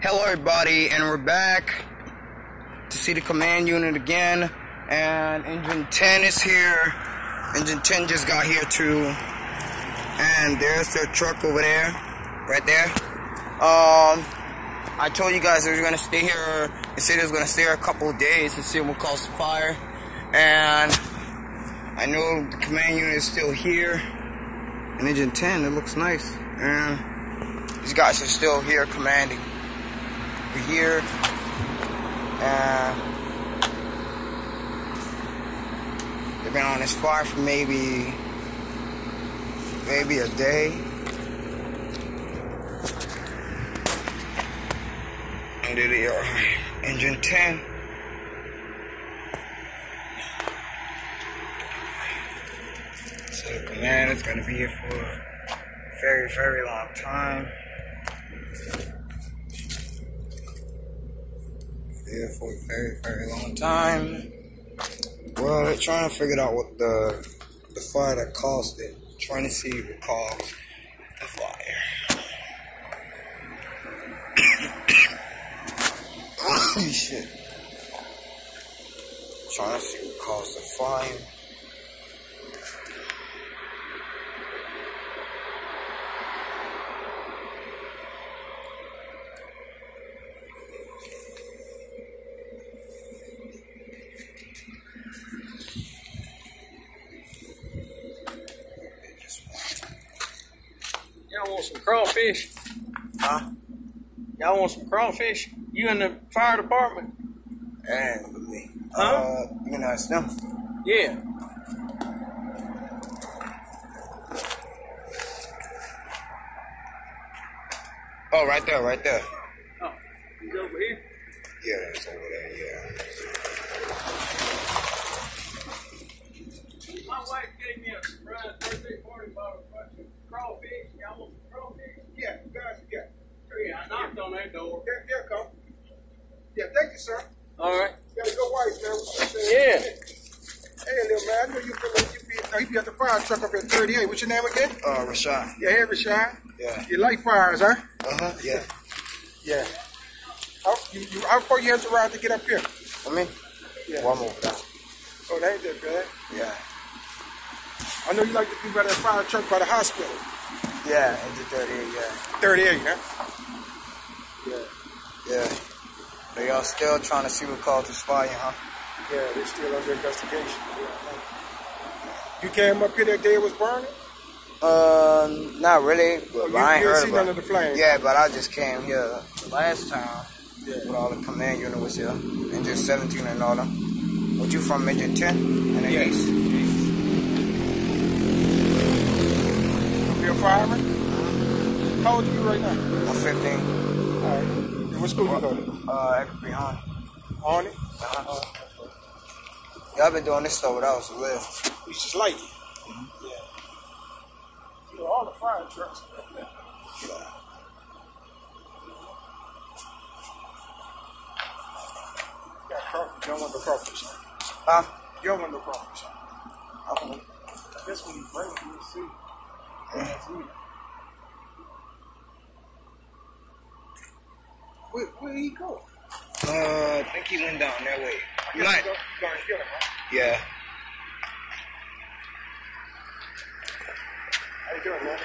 Hello everybody, and we're back to see the command unit again, and Engine 10 is here. Engine 10 just got here too, and there's their truck over there, right there. I told you guys they were gonna stay here. They said they was gonna stay here a couple of days to see what caused the fire, and I know the command unit is still here. And Engine 10, it looks nice, and these guys are still here commanding. We're here, and they've been on this fire for maybe a day. And there they are, Engine 10. So the command is going to be here for a very, very long time. Here for a very, very long time. Well, they're trying to figure out what the fire that caused it. Trying to see what caused the fire. Holy shit. Trying to see what caused the fire. Y'all want some crawfish? Huh? Y'all want some crawfish? You in the fire department? That ain't with me. Huh? You can ask them. Yeah. Oh, right there, right there. Oh, he's over here? Yeah, it's over there, yeah. My wife gave me a surprise birthday party about a bunch of crawfish. Y'all want some crawfish? Yeah, guys, yeah. Yeah, I knocked on that door. There come. Yeah, thank you, sir. All right. You got a good wife, man. What's up, man? Yeah. Hey, little man, I know you be at the fire truck up at 38. What's your name again? Rashad. Yeah, hey, Rashad. Yeah. You like fires, huh? Uh-huh, yeah. Yeah. How far you have to ride to get up here? For me? Yeah. One more down. Oh, that ain't that bad. Yeah. I know you like to be by that fire truck by the hospital. Yeah, into 38, yeah. 38, huh? Yeah. Yeah. So y'all still trying to see what caused this fire, huh? Yeah, they're still under investigation. You came up here that day it was burning? Not really, but I ain't you heard see about none of the flames? Yeah, but I just came here the last time Yeah. with all the command unit was here. Engine 17 and all them. What you from, Engine 10? In the Yes. east? You a fireman? How old are you right now? I'm 15. All right. And what school you go to? Eckerby on. On it? Uh-huh. Yeah, I've been doing this stuff without us to live. You just like it. Yeah. You know, all the fire trucks. Got crawfish. You don't want the crawfish. Huh? You don't want the crawfish. I don't know. I guess when you bring it, you'll see. That's it. Where did he go? I think he went down that way. You Guess might. you gonna get him, huh? Yeah. How you doing, man?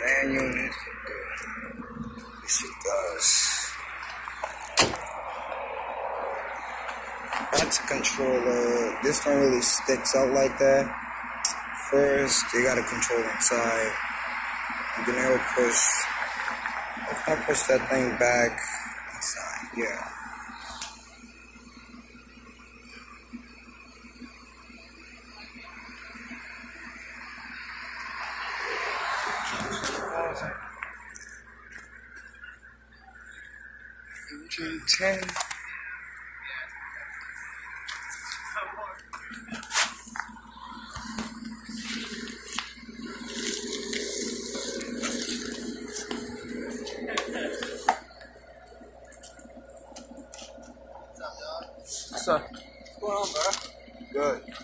Man unit. Yes, it does. That's a controller. This don't really sticks out like that. First, they gotta control inside. You can never push. If I push that thing back inside, yeah. Engine 10. Yes, sir. What's going on, man? Good.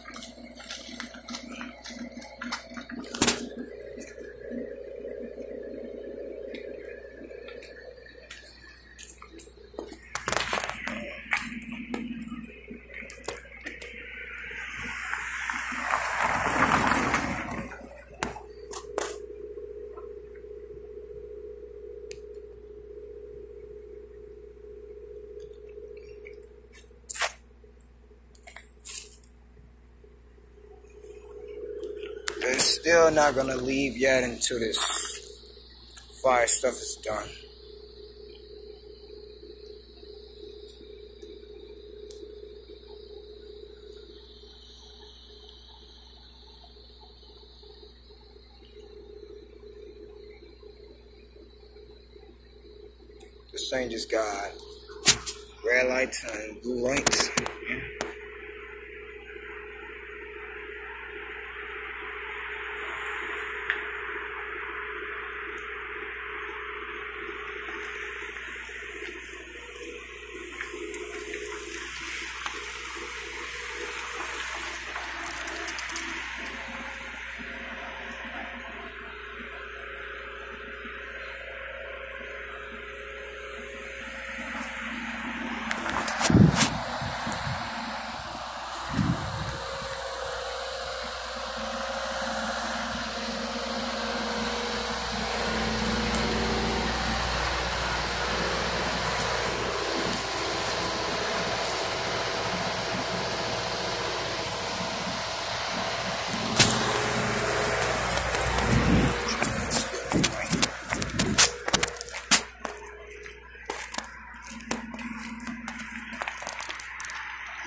It's still not gonna leave yet until this fire stuff is done. This thing just got red lights and blue lights.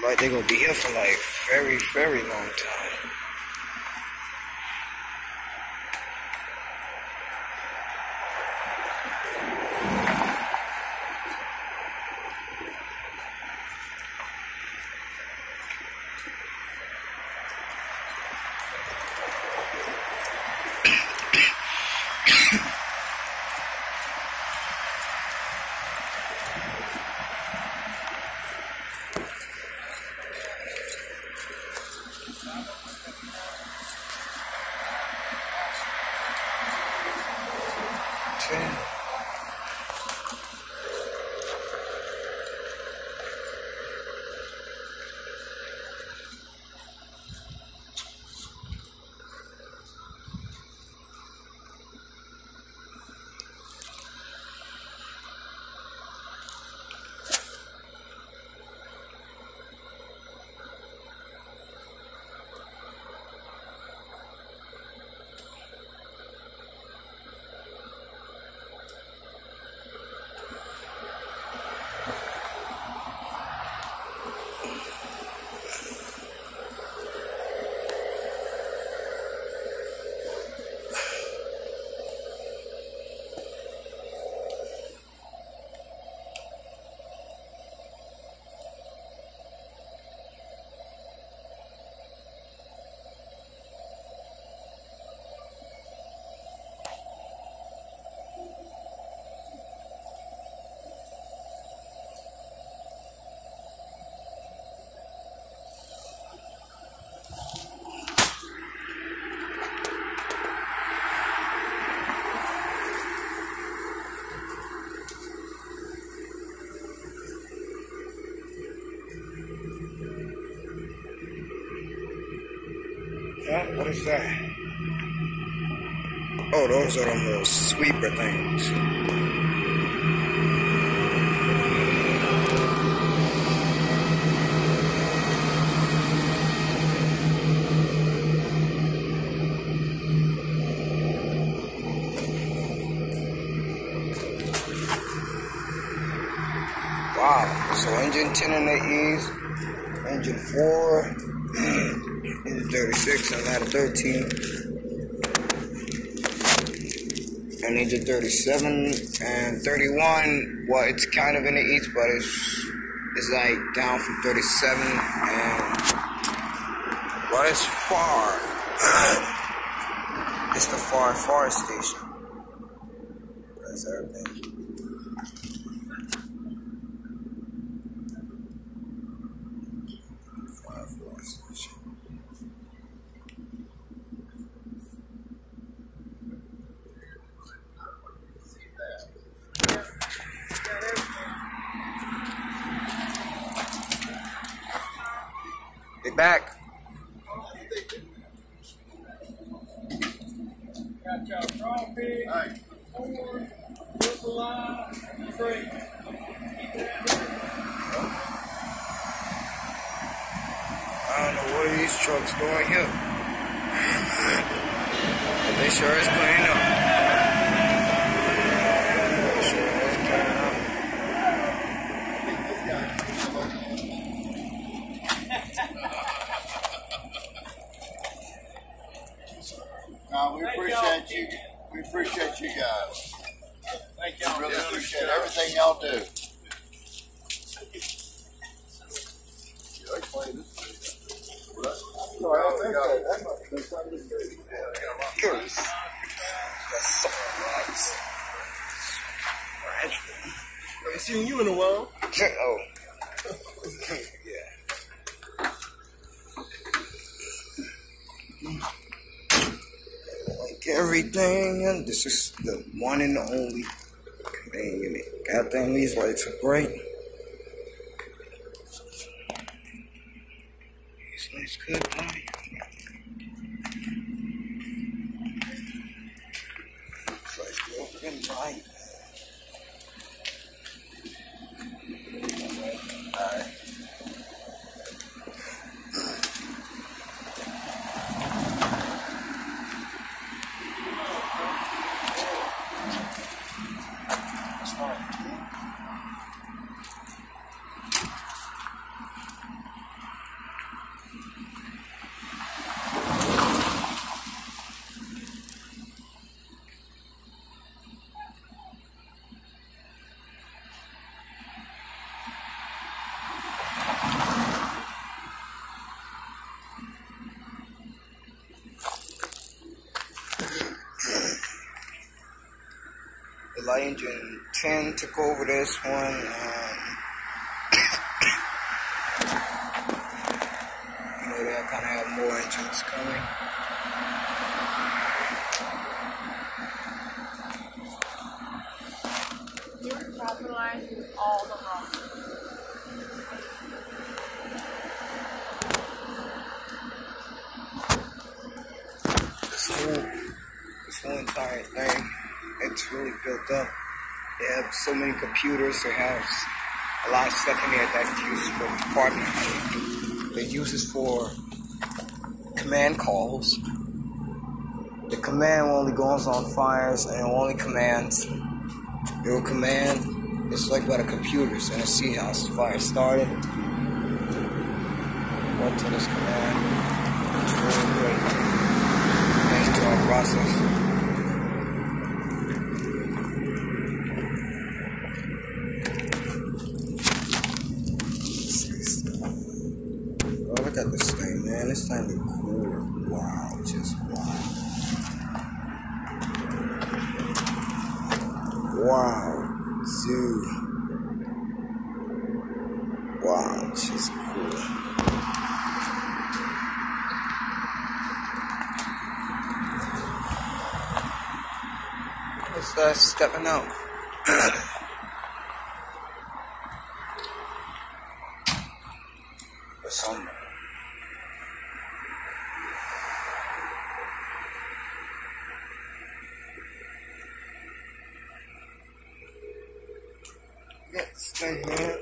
Like they're gonna be here for like very, very long time. What is that? Oh, those are them little sweeper things. Wow, so engine 10 in the E's, engine 4, engine 36 and ladder 13, and engine 37 and 31, well, it's kind of in the East, but it's like down from 37, and, well, it's far. It's the far station. That's everything. back. Got y'all crawfish, corn, jambalaya, and shrimp. I don't know what are these trucks doing here. But they sure is cleaning up. They sure is cleaning up. No, we appreciate you. We appreciate you guys. Thank We y'all. really appreciate everything y'all do. I ain't seen you in a while. Oh. Like everything, and this is the one and the only command unit. Goddamn, these lights are bright. These lights good, boy. These lights good and bright. Alright. The light engine 10 took over this one. You know, they'll kind of have more engines coming. You're capitalizing all the wrong. This whole entire thing, it's really built up. They have so many computers. They have a lot of stuff in there that's used for department. They use this for command calls. The command only goes on fires and only commands. It will command. It's like by the computers, and I see how the fire started. Went to this command. It's really great. Thanks to our process. Oh, look at this thing, man. This thing is cool. Wow, just wow. Wow, dude. Wow, just cool. What's that stepping out? Or something. Yeah, this thing, man.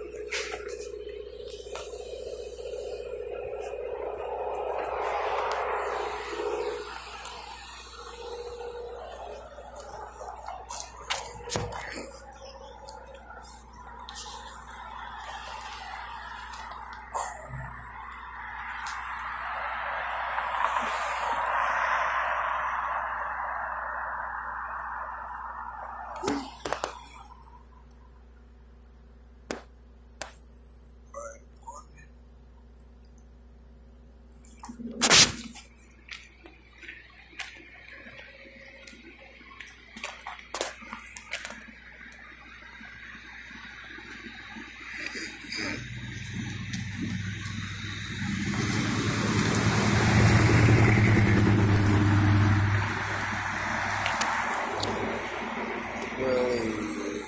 Really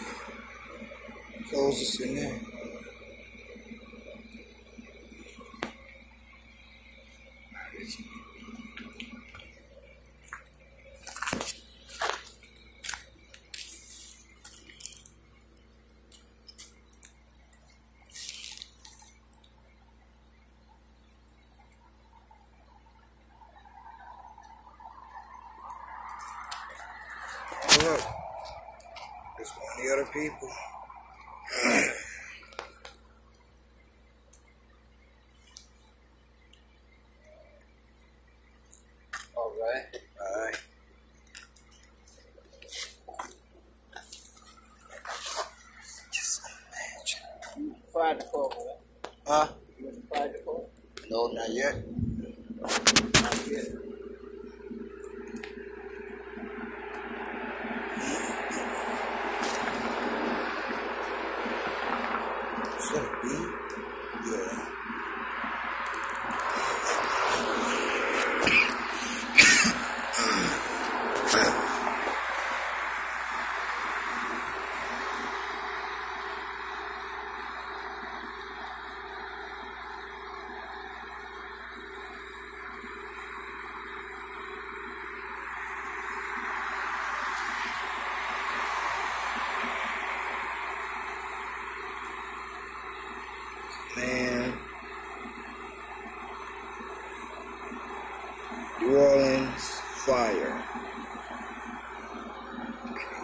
close this in there. up. There's plenty other people. Alright. Alright. Just imagine. Fired the call, man. Huh? You fired the call? No, not yet. Not yet. Is that a bee? Yeah. Man, New Orleans fire. Okay.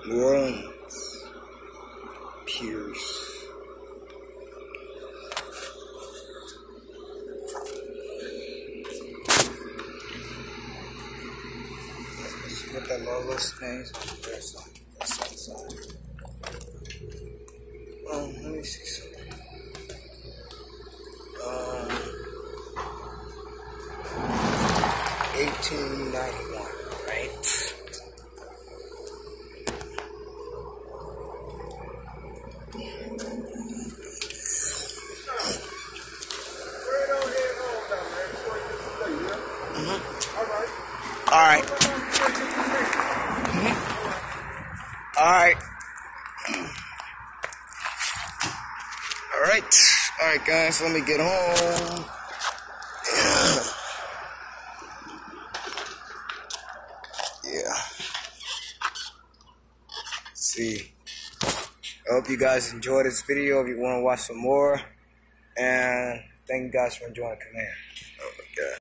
New Orleans, Pierce. Let's put that Lola's things. There's outside. Let me see something. 1891, right? All right. All right. Alright guys, let me get home. Yeah. See. I hope you guys enjoyed this video. If you want to watch some more. And thank you guys for enjoying Command.